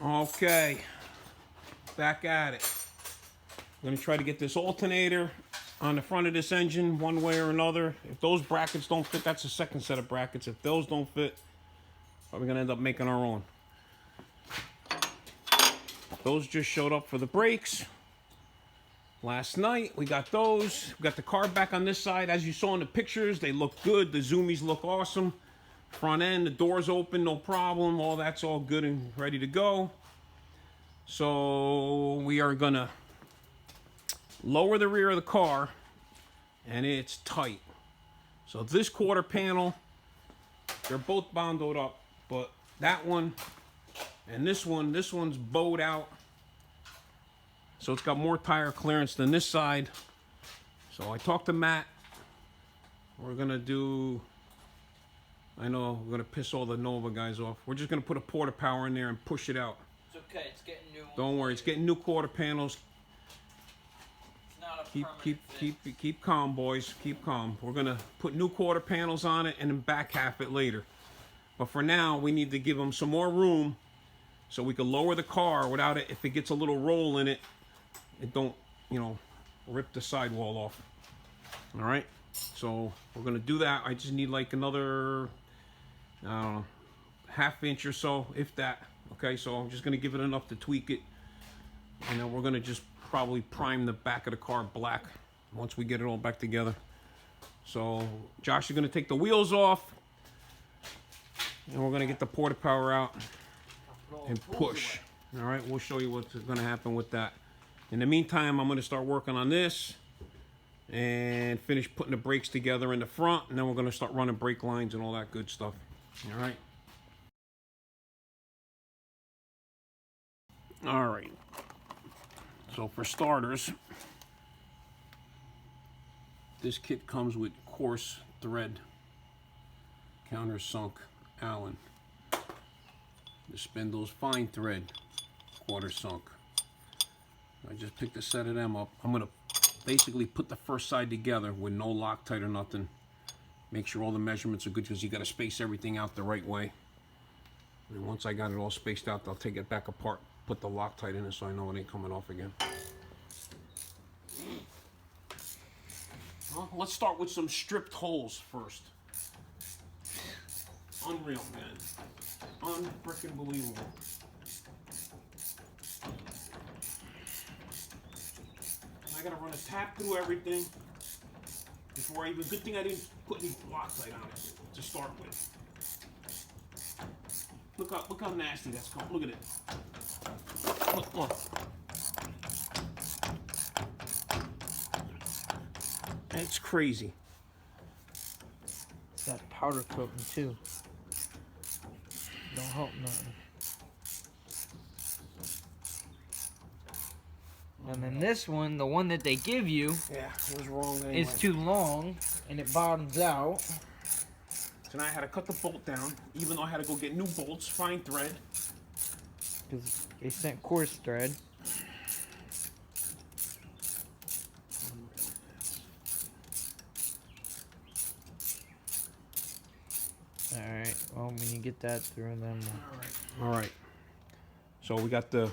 Okay, back at it. I'm gonna try to get this alternator on the front of this engine one way or another. If those brackets don't fit, that's the second set of brackets. If those don't fit, we're gonna end up making our own. Those just showed up for the brakes. Last night, we got those. We got the car back on this side. As you saw in the pictures, they look good. The zoomies look awesome. Front end, the doors open, no problem. All that's all good and ready to go. So we are gonna lower the rear of the car, and it's tight. So this quarter panel, they're both bondoed up, but that one and this one's bowed out. So it's got more tire clearance than this side. So I talked to Matt. We're gonna do, I know we're gonna piss all the Nova guys off. We're just gonna put a porta power in there and push it out. It's okay, it's getting new. Don't worry, it's getting new quarter panels. It's not a Keep calm, boys. Keep calm. We're gonna put new quarter panels on it and then back half it later. But for now, we need to give them some more room so we can lower the car without it. If it gets a little roll in it, it don't, you know, rip the sidewall off. All right, so we're gonna do that. I just need like another, I don't know, ½ inch or so, if that. Okay, so I'm just gonna give it enough to tweak it, and then we're gonna just probably prime the back of the car black once we get it all back together. So Josh is gonna take the wheels off, and we're gonna get the porta power out and push. All right, we'll show you what's gonna happen with that. In the meantime, I'm going to start working on this and finish putting the brakes together in the front, and then we're going to start running brake lines and all that good stuff. All right. All right. So for starters, this kit comes with coarse thread, countersunk Allen. The spindle's fine thread, quarter sunk. I just picked a set of them up. I'm gonna basically put the first side together with no Loctite or nothing. Make sure all the measurements are good, because you gotta space everything out the right way. And once I got it all spaced out, I'll take it back apart, put the Loctite in it so I know it ain't coming off again. Well, let's start with some stripped holes first. Unreal, man. Unfreaking believable. I gotta run a tap through everything before I even. Good thing I didn't put any Loctite on it to start with. Look how nasty that's going. Look at it. Look. It's crazy. It's that powder coating too. Don't help nothing. And then this one, the one that they give you, yeah, it was wrong anyway. Is too long, and it bottoms out. So now I had to cut the bolt down, even though I had to go get new bolts, fine thread. Because they sent coarse thread. Alright, well, when you get that through, then... Alright. So we got the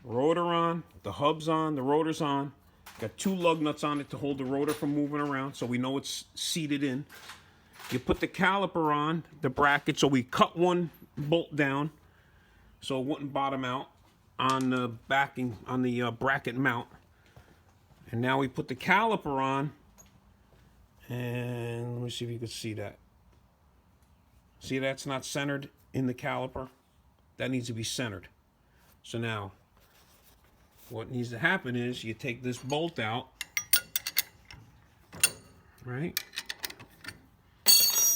rotor on, the hub's on, the rotor's on. Got 2 lug nuts on it to hold the rotor from moving around, so we know it's seated in. You put the caliper on the bracket, so we cut one bolt down so it wouldn't bottom out on the backing, on the bracket mount. And now we put the caliper on, and let me see if you can see that. See, that's not centered in the caliper. That needs to be centered. So now, what needs to happen is you take this bolt out, right?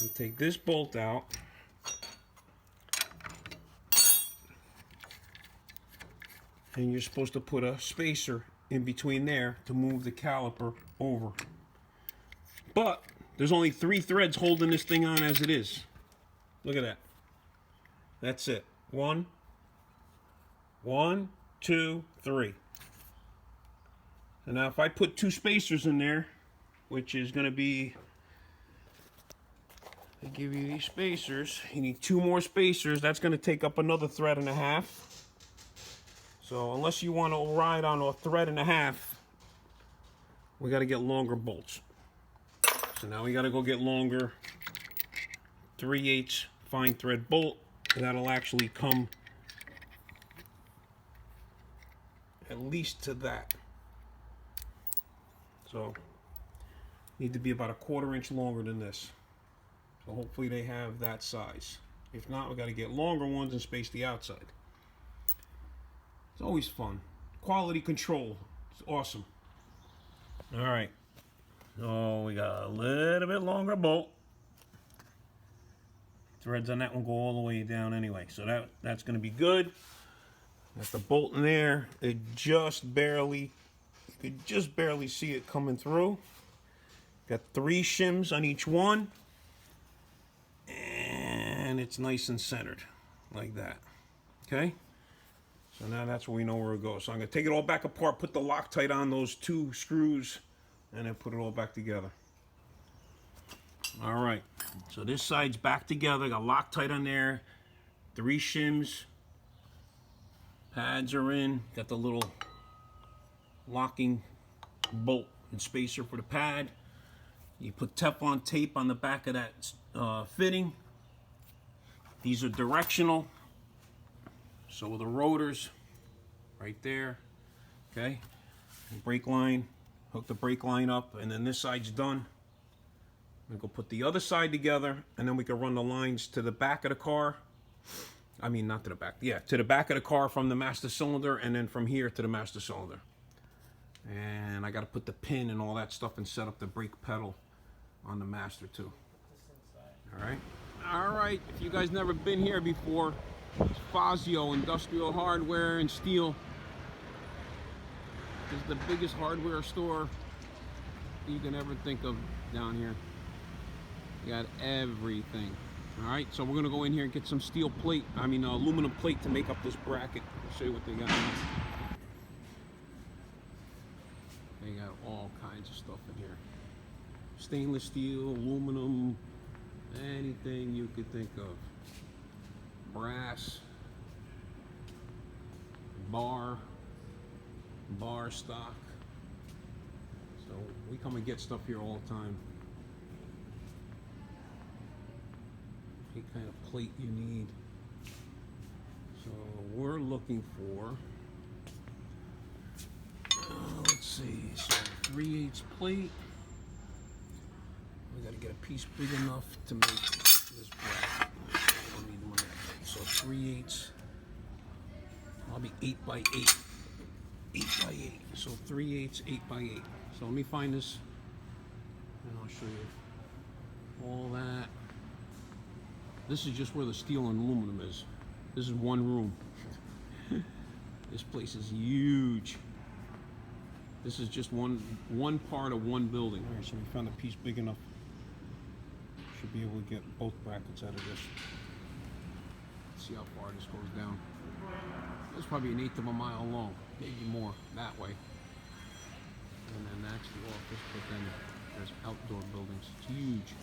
You take this bolt out, and you're supposed to put a spacer in between there to move the caliper over. But there's only 3 threads holding this thing on as it is. Look at that. That's it. 1, 2, 3. So now if I put 2 spacers in there, which is going to be They give you these spacers. You need 2 more spacers. That's going to take up another thread and a half. So unless you want to ride on a thread and a half, we got to get longer bolts. So now we got to go get longer 3/8 fine thread bolt. That'll actually come at least to that. So need to be about a 1/4 inch longer than this. So hopefully they have that size. If not, we got to get longer ones and space the outside. It's always fun. Quality control. It's awesome. All right. So we got a little bit longer bolt. Threads on that one go all the way down anyway. So that's going to be good. Got the bolt in there. It just barely, you could just barely see it coming through. Got 3 shims on each one. And it's nice and centered like that. Okay? So now that's where we know where it goes. So I'm going to take it all back apart, put the Loctite on those 2 screws, and then put it all back together. All right. So this side's back together. Got Loctite on there. 3 shims. Pads are in. Got the little locking bolt and spacer for the pad. You put Teflon tape on the back of that fitting. These are directional. So are the rotors right there. Okay. Brake line. Hook the brake line up, and then this side's done. I'm gonna go put the other side together, and then we can run the lines to the back of the car. I mean, not to the back. Yeah, to the back of the car from the master cylinder, and then from here to the master cylinder. And I got to put the pin and all that stuff and set up the brake pedal on the master too. All right. All right. If you guys never been here before, it's Fazio Industrial Hardware and Steel. This is the biggest hardware store you can ever think of down here. You got everything. All right, so we're gonna go in here and get some steel plate, aluminum plate to make up this bracket. I'll show you what they got. They got all kinds of stuff in here. Stainless steel, aluminum, anything you could think of. Brass, bar stock. So we come and get stuff here all the time. Any kind of plate you need. So we're looking for, let's see, so 3/8 plate. We got to get a piece big enough to make this bracket. I need more. So 3/8. I'll be 8 by 8. 8 by 8. So 3/8, 8 by 8. So let me find this, and I'll show you all that. This is just where the steel and aluminum is. This is one room. This place is huge. This is just one part of one building. All right, so we found a piece big enough. Should be able to get both brackets out of this. Let's see how far this goes down. It's probably 1/8 of a mile long, maybe more that way. And then that's the office, but then there's outdoor buildings. It's huge.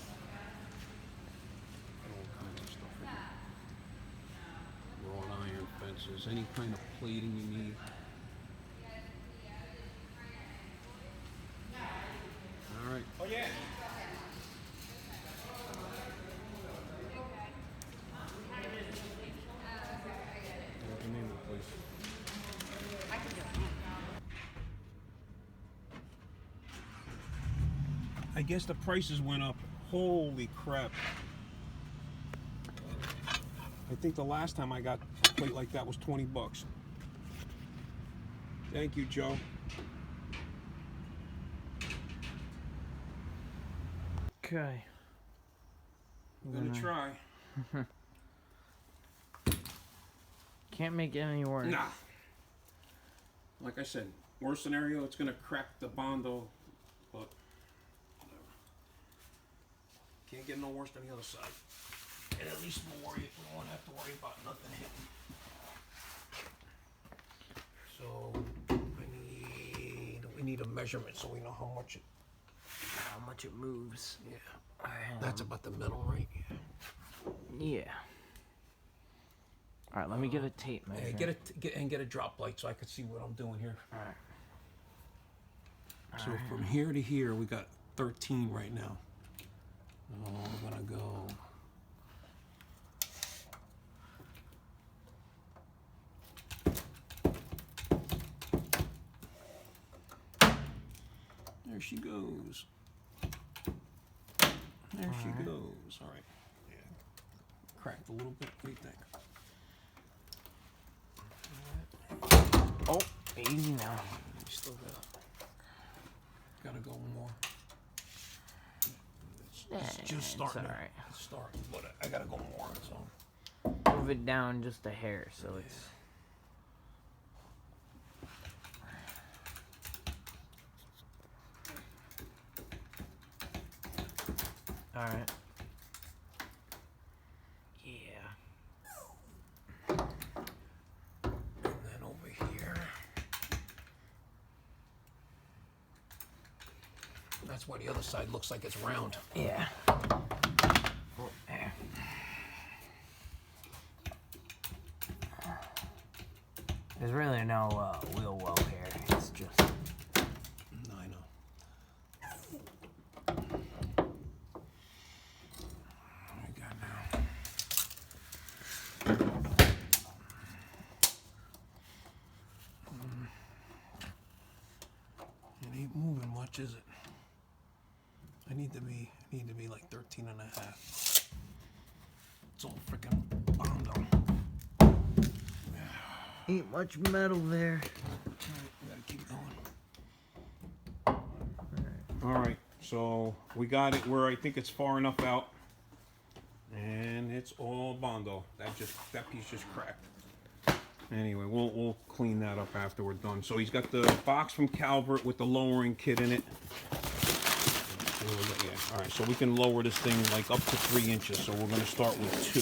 All kinds of stuff in here. Wrought iron fences, any kind of plating you need. All right. Oh yeah. What's the name of the place? I guess the prices went up. Holy crap. I think the last time I got a plate like that was 20 bucks. Thank you, Joe. Okay. I'm gonna try. Can't make it any worse. Nah. Like I said, worst scenario, it's gonna crack the bondo, but whatever. Can't get no worse than the other side. And at least we won't have to worry about nothing hitting. So we need a measurement so we know how much much it moves. Yeah. That's about the middle, right? Yeah. All right, let me get a tape measure. Yeah, get a drop light so I can see what I'm doing here. All right. So from here to here, we got 13 right now. Oh, we're gonna go. There she goes. There she goes. All right. Yeah. Cracked a little bit. What do you think? Oh, easy now. You still gotta go more. It's just starting. All right. It's starting, but I gotta go more. So Move it down just a hair, so it's. All right. Yeah. and then over here. That's why the other side looks like it's round. Yeah. Oh, there. There's really no wheel well here. It's just. I know. What I got now? It ain't moving much, is it? I need to be like 13 and a half. It's all freaking bombed on. Ain't much metal there. We gotta keep going. All right, so we got it where I think it's far enough out, and it's all bondo. That piece just cracked. Anyway, we'll clean that up after we're done. So he's got the box from Calvert with the lowering kit in it. Yeah. All right, so we can lower this thing like up to 3 inches. So we're gonna start with 2.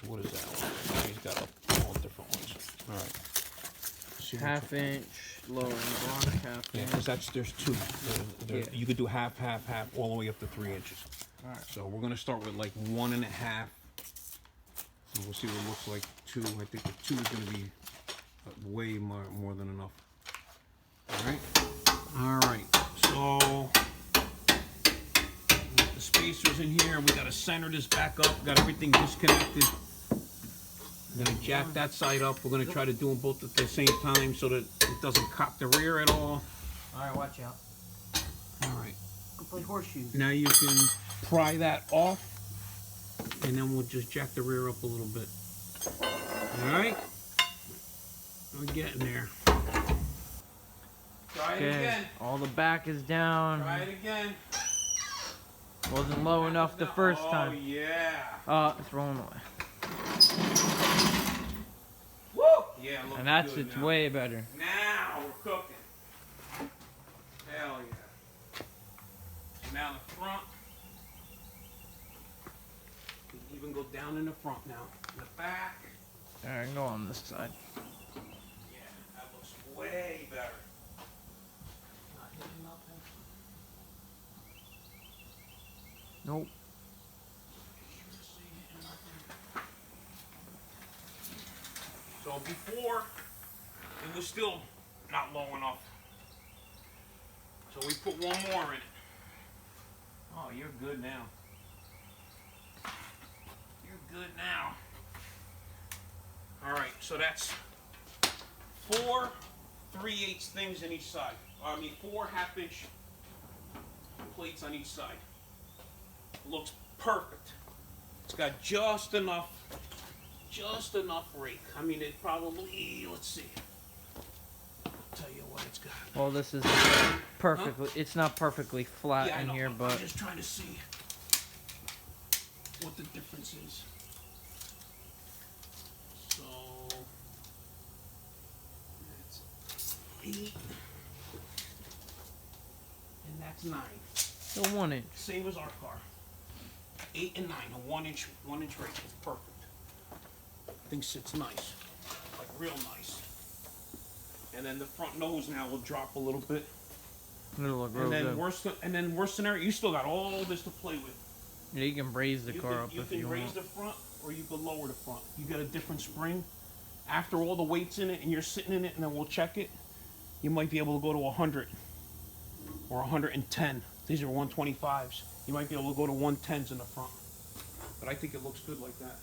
What is that one? He's got all different ones. All right. See Half inch lowering block, half Yeah, inch. because there's 2. Yeah. You could do half, all the way up to 3 inches. All right. So we're gonna start with like 1.5. And we'll see what it looks like. 2. I think the 2 is gonna be way more than enough. All right. All right. So the spacers in here. We gotta center this back up. Got everything disconnected. I'm gonna jack that side up. We're gonna try to do them both at the same time so that it doesn't cock the rear at all. All right, watch out. All right. Go play horseshoes. Now you can pry that off, and then we'll just jack the rear up a little bit. All right. We're getting there. Try it again. All the back is down. Try it again. Wasn't low enough the first time. Oh yeah. It's rolling away. Woo! Yeah, look And that's good it's now. way better. Now we're cooking. Hell yeah. Now the front. We can even go down in the front now. The back. All right, go on this side. Yeah, that looks way better. Not hitting nothing. Nope. So before, it was still not low enough. So we put one more in it. Oh, you're good now. You're good now. All right, so that's 4 3/8 things in each side. 4 half-inch plates on each side. Looks perfect. It's got just enough rake. I mean, it probably, let's see. I'll tell you what it's got. Well, this is perfectly. Huh? It's not perfectly flat Yeah, I in know. here, I'm but just trying to see what the difference is. So that's 8, and that's 9. still 1 inch. Same as our car. 8 and 9, a 1 inch rake is perfect. Thing sits nice, like real nice. And then the front nose now will drop a little bit. It'll look real And then good. worst scenario, you still got all this to play with. Yeah, you can raise the car up You if can you raise want. the front or you can lower the front. You got a different spring. After all the weight's in it and you're sitting in it, and then we'll check it, you might be able to go to 100 or 110. These are 125s. You might be able to go to 110s in the front. But I think it looks good like that.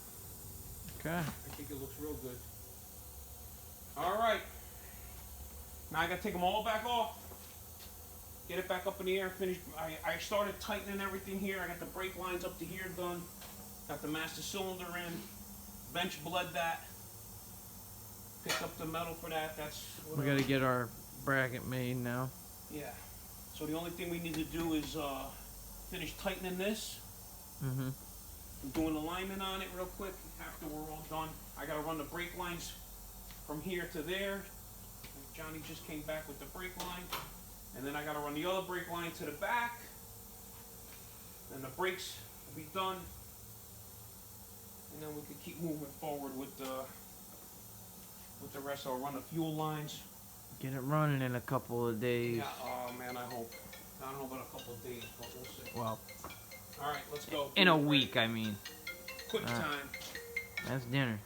Okay. I think it looks real good. All right. Now I gotta take them all back off. Get it back up in the air. Finish. I started tightening everything here. I got the brake lines up to here done. Got the master cylinder in. Bench bled that. Picked up the metal for that. That's. We gotta get our bracket made now. Yeah. So the only thing we need to do is finish tightening this. Mm-hmm. I'm doing alignment on it real quick after we're all done. I gotta run the brake lines from here to there. Johnny just came back with the brake line. And then I gotta run the other brake line to the back. Then the brakes will be done. And then we can keep moving forward with the rest. I'll run the fuel lines. Get it running in a couple of days. Yeah, oh man, I hope. I don't know about a couple of days, but we'll see. Well, Alright, let's go. in a week, I mean. Quick time. That's dinner.